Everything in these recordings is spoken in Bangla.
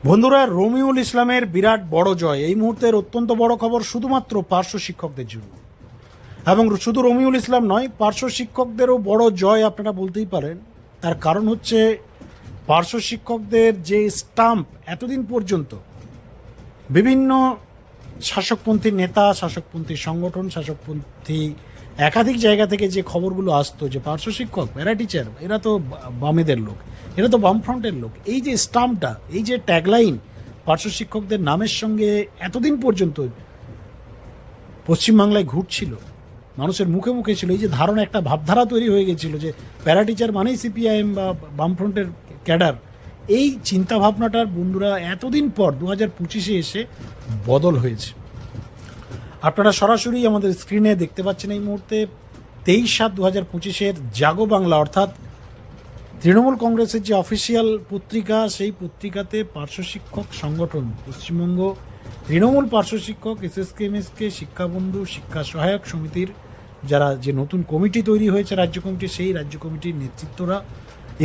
বন্ধুরা, রমিউল ইসলামের বিরাট বড় জয় এই মুহূর্তের অত্যন্ত বড় খবর শুধুমাত্র পার্শ্ব শিক্ষকদের জন্য। এবং শুধু রমিউল ইসলাম নয়, পার্শ্ব শিক্ষকদেরও বড় জয় আপনারা বলতেই পারেন। তার কারণ হচ্ছে পার্শ্ব শিক্ষকদের যে স্টাম্প এতদিন পর্যন্ত বিভিন্ন শাসকপন্থী নেতা, শাসকপন্থী সংগঠন, শাসকপন্থী একাধিক জায়গা থেকে যে খবরগুলো আসতো যে পার্শ্ব শিক্ষক, প্যারা টিচার, এরা তো বামেদের লোক, এরা তো বামফ্রন্টের লোক, এই যে স্টাম্পটা, এই যে ট্যাগলাইন পার্শ্ব শিক্ষকদের নামের সঙ্গে এতদিন পর্যন্ত পশ্চিমবাংলায় ঘুরছিল, মানুষের মুখে মুখে ছিল, এই যে ধারণা, একটা ভাবধারা তৈরি হয়ে গেছিল যে প্যারা টিচার মানেই সিপিআইএম বা বামফ্রন্টের ক্যাডার, এই চিন্তাভাবনাটার বন্ধুরা এতদিন পর 2025-এ এসে বদল হয়েছে। আপনারা সরাসরি আমাদের স্ক্রিনে দেখতে পাচ্ছেন এই মুহূর্তে 23/7/2025-এর জাগো বাংলা, অর্থাৎ তৃণমূল কংগ্রেসের যে অফিসিয়াল পত্রিকা, সেই পত্রিকাতে পার্শ্ব শিক্ষক সংগঠন পশ্চিমবঙ্গ তৃণমূল পার্শ্ব শিক্ষক এসএসকেএমএসকে শিক্ষাবন্ধু শিক্ষা সহায়ক সমিতির যারা যে নতুন কমিটি তৈরি হয়েছে, রাজ্য কমিটি, সেই রাজ্য কমিটির নেতৃত্বরা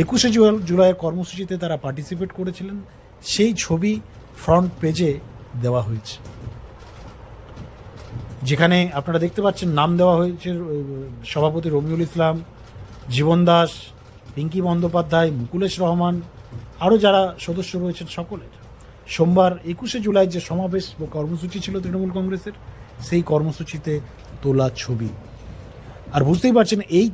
21শে জুলাইয়ের কর্মসূচিতে তারা পার্টিসিপেট করেছিলেন, সেই ছবি ফ্রন্ট পেজে দেওয়া হয়েছে, যেখানে আপনারা দেখতে পাচ্ছেন নাম দেওয়া হয়েছে সভাপতি রমিউল ইসলাম, জীবন দাস, পিঙ্কি বন্দ্যোপাধ্যায়, মুকুলেশ রহমান, আরও যারা সদস্য রয়েছেন সকলের। সোমবার 21শে জুলাই যে সমাবেশ বা কর্মসূচি ছিল তৃণমূল কংগ্রেসের, সেই কর্মসূচিতে তোলা ছবি। আর বুঝতেই পারছেন, এই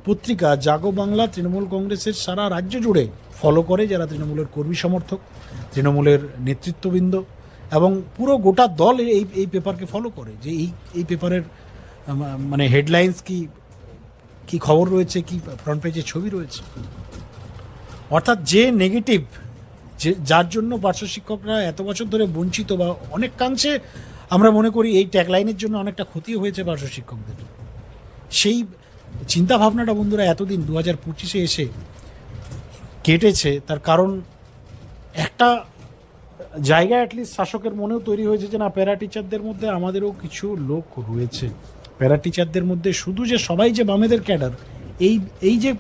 পত্রিকা জাগো বাংলা তৃণমূল কংগ্রেসের সারা রাজ্য জুড়ে ফলো করে যারা তৃণমূলের কর্মী সমর্থক, তৃণমূলের নেতৃত্ববৃন্দ, এবং পুরো গোটা দল এই পেপারকে ফলো করে যে এই পেপারের মানে হেডলাইন্স কি খবর রয়েছে, কি ফ্রন্ট পেজে ছবি রয়েছে। অর্থাৎ যে নেগেটিভ, যার জন্য পার্শ্ব শিক্ষকরা এত বছর ধরে বঞ্চিত, বা অনেকাংশে আমরা মনে করি এই ট্যাগলাইনের জন্য অনেকটা ক্ষতি হয়েছে পার্শ্ব শিক্ষকদের, সেই চিন্তাভাবনাটা বন্ধুরা এতদিন 2025-এ এসে কেটেছে। তার কারণ একটা জায়গা অ্যাটলিস্ট শাসকের মনেও তৈরি হয়েছে যে না, প্যারা টিচারদের মধ্যে আমাদেরও কিছু লোক রয়েছে, প্যারা টিচারদের মধ্যে শুধু যে সবাই যে বামেদের ক্যাডার, এই যে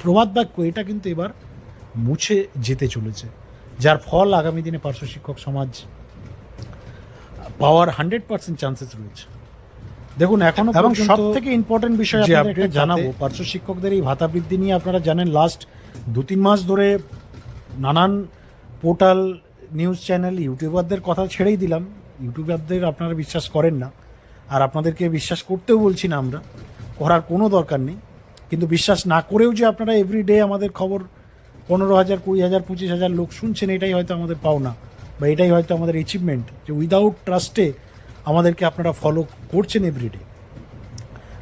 প্রবাদ বাক্য, এটা কিন্তু এবার মুছে যেতে চলেছে, যার ফল আগামী দিনে পার্শ্ব শিক্ষক সমাজ পাওয়ার 100% চান্সেস রয়েছে। দেখুন, এখনো এবং সব থেকে ইম্পর্টেন্ট বিষয় আপনাদের জানাবো, পার্শ্ব শিক্ষকদের এই ভাতা বৃদ্ধি নিয়ে আপনারা জানেন লাস্ট 2-3 মাস ধরে নানান পোর্টাল, নিউজ চ্যানেল, ইউটিউবারদের কথা ছেড়েই দিলাম, ইউটিউবারদের আপনারা বিশ্বাস করেন না, আর আপনাদেরকে বিশ্বাস করতেও বলছি না, আমরা করার কোনো দরকার নেই, কিন্তু বিশ্বাস না করেও যে আপনারা এভরিডে আমাদের খবর 15,000, 20,000, 25,000 লোক শুনছেন, এটাই হয়তো আমাদের পাওনা, বা এটাই হয়তো আমাদের অ্যাচিভমেন্ট, যে উইদাউট ট্রাস্টে আমাদেরকে আপনারা ফলো করছেন এভরিডে।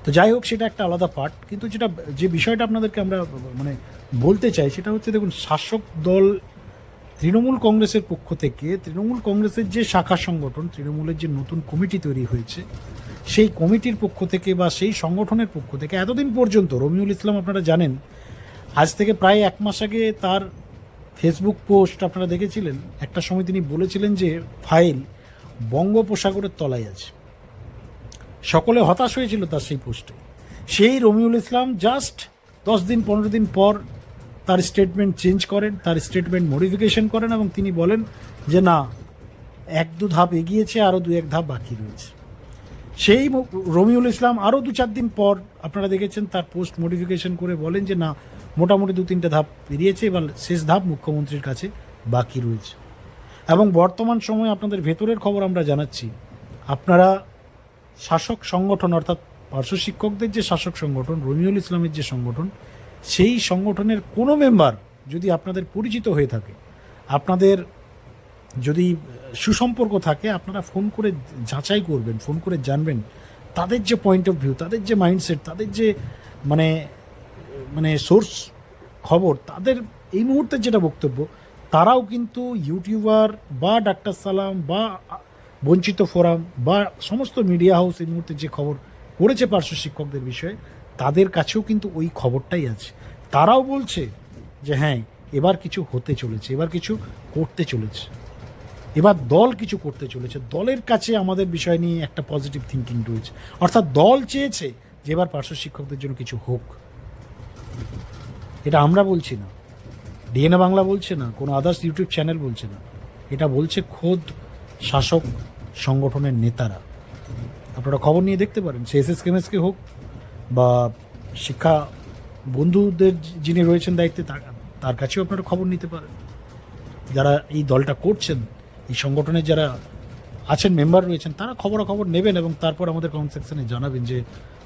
তো যাই হোক, সেটা একটা আলাদা পার্ট, কিন্তু যে বিষয়টা আপনাদেরকে আমরা মানে বলতে চাই সেটা হচ্ছে, দেখুন, শাসক দল তৃণমূল কংগ্রেসের পক্ষ থেকে, তৃণমূল কংগ্রেসের যে শাখা সংগঠন, তৃণমূলের যে নতুন কমিটি তৈরি হয়েছে, সেই কমিটির পক্ষ থেকে বা সেই সংগঠনের পক্ষ থেকে এতদিন পর্যন্ত রমিউল ইসলাম, আপনারা জানেন, আজ থেকে প্রায় 1 মাস আগে তার ফেসবুক পোস্ট আপনারা দেখেছিলেন, একটা সময় তিনি বলেছিলেন যে ফাইল বঙ্গোপসাগরের তলায় আছে। সকলে হতাশ হয়েছিল তার সেই পোস্টে। সেই রমিউল ইসলাম জাস্ট 10-15 দিন পর তার স্টেটমেন্ট চেঞ্জ করেন, তার স্টেটমেন্ট মডিফিকেশন করেন, এবং তিনি বলেন যে না, 1-2 ধাপ এগিয়েছে, আরও 2-1 ধাপ বাকি রয়েছে। সেই রমিউল ইসলাম আরও 2-4 দিন পর আপনারা দেখেছেন তার পোস্ট মডিফিকেশন করে বলেন যে না, মোটামুটি 2-3টে ধাপ পেরিয়েছে, এবার শেষ ধাপ মুখ্যমন্ত্রীর কাছে বাকি রয়েছে। এবং বর্তমান সময়ে আপনাদের ভেতরের খবর আমরা জানাচ্ছি, আপনারা শাসক সংগঠন, অর্থাৎ পার্শ্ব শিক্ষকদের যে শাসক সংগঠন, রমিউল ইসলামের যে সংগঠন, সেই সংগঠনের কোনো মেম্বার যদি আপনাদের পরিচিত হয়ে থাকে, আপনাদের যদি সুসম্পর্ক থাকে, আপনারা ফোন করে যাচাই করবেন, ফোন করে জানবেন তাদের যে পয়েন্ট অফ ভিউ, তাদের যে মাইন্ডসেট, তাদের যে মানে সোর্স খবর, তাদের এই মুহূর্তে যেটা বক্তব্য, তারাও কিন্তু ইউটিউবার বা ডাক্তার সালাম বা বঞ্চিত ফোরাম বা সমস্ত মিডিয়া হাউস এই মুহূর্তে যে খবর করেছে পার্শ্ব শিক্ষকদের বিষয়ে, তাদের কাছেও কিন্তু ওই খবরটাই আছে। তারাও বলছে যে হ্যাঁ, এবার কিছু হতে চলেছে, এবার কিছু করতে চলেছে, এবার দল কিছু করতে চলেছে, দলের কাছে আমাদের বিষয় নিয়ে একটা পজিটিভ থিঙ্কিং রয়েছে। অর্থাৎ দল চেয়েছে যে এবার পার্শ্ব শিক্ষকদের জন্য কিছু হোক। এটা আমরা বলছি না, ডিএনএ বাংলা বলছে না, কোনো আদার্স ইউটিউব চ্যানেল বলছে না, এটা বলছে খোদ শাসক সংগঠনের নেতারা। আপনারা খবর নিয়ে দেখতে পারেন, সে এসএসকেএমএসকে হোক বা শিক্ষা বন্ধুদের যিনি রয়েছেন দায়িত্বে তার কাছেও আপনারা খবর নিতে পারেন। যারা এই দলটা করছেন, এই সংগঠনের যারা আছেন, মেম্বার রয়েছেন, তারা খবরাখবর নেবেন এবং তারপর আমাদের কমেন্ট সেকশনে জানাবেন যে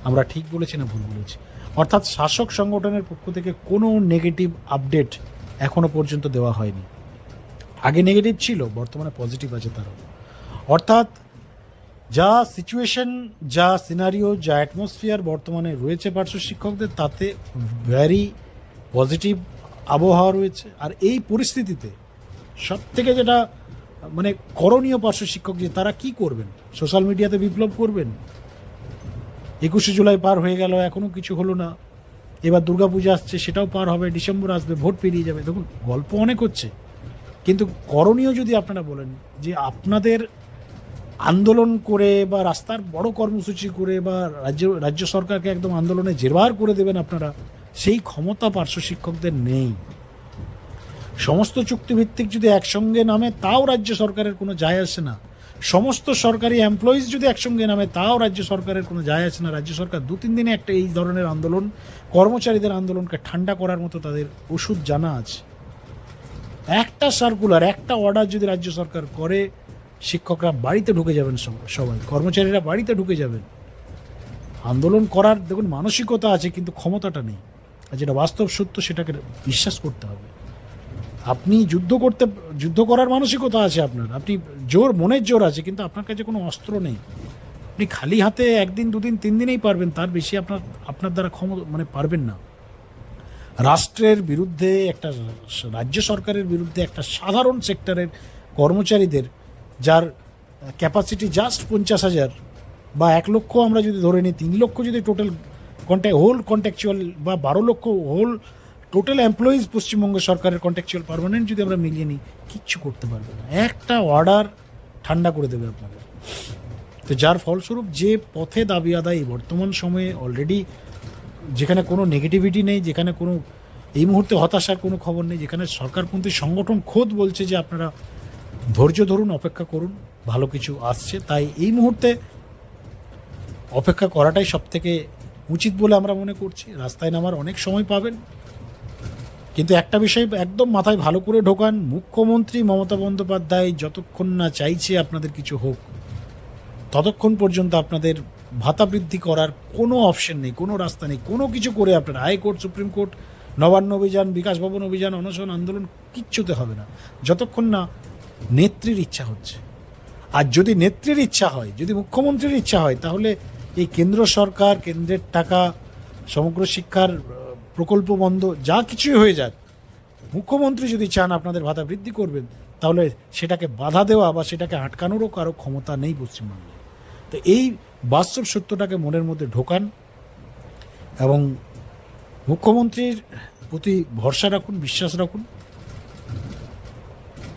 আমরা ঠিক বলেছি না ভুল বলেছি। অর্থাৎ শাসক সংগঠনের পক্ষ থেকে কোনো নেগেটিভ আপডেট এখনো পর্যন্ত দেওয়া হয়নি। আগে নেগেটিভ ছিল, বর্তমানে পজিটিভ আছে তারও। অর্থাৎ যা সিচুয়েশন, যা সিনারিও, যা অ্যাটমসফিয়ার বর্তমানে রয়েছে পার্শ্ব শিক্ষকদের, তাতে ভেরি পজিটিভ আবহাওয়া রয়েছে। আর এই পরিস্থিতিতে সব থেকে যেটা মানে করণীয় পার্শ্ব শিক্ষক, যে তারা কি করবেন, সোশ্যাল মিডিয়াতে বিপ্লব করবেন। 21শে জুলাই পার হয়ে গেল, এখনও কিছু হলো না। এবার দুর্গাপূজা আসছে, সেটাও পার হবে, ডিসেম্বর আসবে, ভোট পেরিয়ে যাবে। দেখুন, গল্প অনেক হচ্ছে, কিন্তু করণীয় যদি আপনারা বলেন যে আপনাদের আন্দোলন করে বা রাস্তার বড় কর্মসূচি করে বা রাজ্য সরকারকে একদম আন্দোলনে জেরবার করে দেবেন আপনারা, সেই ক্ষমতা পার্শ্ব শিক্ষকদের নেই। সমস্ত চুক্তিভিত্তিক যদি একসঙ্গে নামে, তাও রাজ্য সরকারের কোনো যায় আসে না। সমস্ত সরকারি এমপ্লয়িজ যদি একসঙ্গে নামে, তাও রাজ্য সরকারের কোনো যায় আসে না। রাজ্য সরকার 2-3 দিনে একটা এই ধরনের আন্দোলন, কর্মচারীদের আন্দোলনকে ঠান্ডা করার মতো তাদের ওষুধ জানা আছে। একটা সার্কুলার, একটা অর্ডার যদি রাজ্য সরকার করে, শিক্ষকরা বাড়িতে ঢুকে যাবেন, সবাই কর্মচারীরা বাড়িতে ঢুকে যাবেন। আন্দোলন করার দেখুন মানসিকতা আছে, কিন্তু ক্ষমতাটা নেই। আর যেটা বাস্তব সত্য, সেটাকে বিশ্বাস করতে হবে। আপনি যুদ্ধ করার মানসিকতা আছে আপনার, আপনি জোর, মনের জোর আছে, কিন্তু আপনার কাছে কোনো অস্ত্র নেই। আপনি খালি হাতে 1 দিন 2 দিন 3 দিনেই পারবেন, তার বেশি আপনার দ্বারা পারবেন না। রাষ্ট্রের বিরুদ্ধে, একটা রাজ্য সরকারের বিরুদ্ধে, একটা সাধারণ সেক্টরের কর্মচারীদের যার ক্যাপাসিটি জাস্ট 50,000 বা 1 লক্ষ আমরা যদি ধরে নিই, 3 লক্ষ যদি টোটাল হোল কন্ট্যাকচুয়াল, বা 12 লক্ষ হোল টোটাল এমপ্লয়িজ পশ্চিমবঙ্গ সরকারের কন্ট্যাকচুয়াল পার্মানেন্ট যদি আমরা মিলিয়ে নিই, কিচ্ছু করতে পারবে না। একটা অর্ডার ঠান্ডা করে দেবে আপনাদের। তো যার ফলস্বরূপ যে পথে দাবি আদায় বর্তমান সময়ে অলরেডি, যেখানে কোনো নেগেটিভিটি নেই, যেখানে কোনো এই মুহূর্তে হতাশার কোনো খবর নেই, যেখানে সরকারপন্থী সংগঠন খোদ বলছে যে আপনারা ধৈর্য ধরুন, অপেক্ষা করুন, ভালো কিছু আসছে। তাই এই মুহূর্তে অপেক্ষা করাটাই সবথেকে উচিত বলে আমরা মনে করছি। রাস্তায় নামার অনেক সময় পাবেন, কিন্তু একটা বিষয় একদম মাথায় ভালো করে ঢোকান, মুখ্যমন্ত্রী মমতা বন্দ্যোপাধ্যায় যতক্ষণ না চাইছে আপনাদের কিছু হোক, ততক্ষণ পর্যন্ত আপনাদের ভাতা বৃদ্ধি করার কোনো অপশন নেই, কোনো রাস্তা নেই। কোনো কিছু করে আপনারা হাইকোর্ট, সুপ্রিম কোর্ট, নবান্ন অভিযান, বিকাশ ভবন অভিযান, অনশন, আন্দোলন, কিচ্ছুতে হবে না যতক্ষণ না নেত্রীর ইচ্ছা হচ্ছে। আর যদি নেত্রীর ইচ্ছা হয়, যদি মুখ্যমন্ত্রীর ইচ্ছা হয়, তাহলে এই কেন্দ্র সরকার, কেন্দ্রের টাকা, সমগ্র শিক্ষার প্রকল্প বন্ধ, যা কিছুই হয়ে যাক, মুখ্যমন্ত্রী যদি চান আপনাদের ভাতা বৃদ্ধি করবেন, তাহলে সেটাকে বাধা দেওয়া বা সেটাকে আটকানোরও কারো ক্ষমতা নেই পশ্চিমবঙ্গে। তো এই বাস্তব সত্যটাকে মনের মধ্যে ঢোকান এবং মুখ্যমন্ত্রীর প্রতি ভরসা রাখুন, বিশ্বাস রাখুন।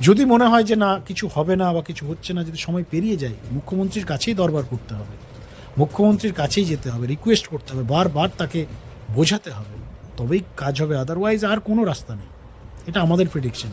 যদি মনে হয় যে না, কিছু হবে না বা কিছু হচ্ছে না, যদি সময় পেরিয়ে যায়, মুখ্যমন্ত্রীর কাছেই দরবার করতে হবে, মুখ্যমন্ত্রীর কাছেই যেতে হবে, রিকোয়েস্ট করতে হবে, বারবার তাকে বোঝাতে হবে, তবেই কাজ হবে। আদারওয়াইজ আর কোনো রাস্তা নেই। এটা আমাদের প্রেডিকশন।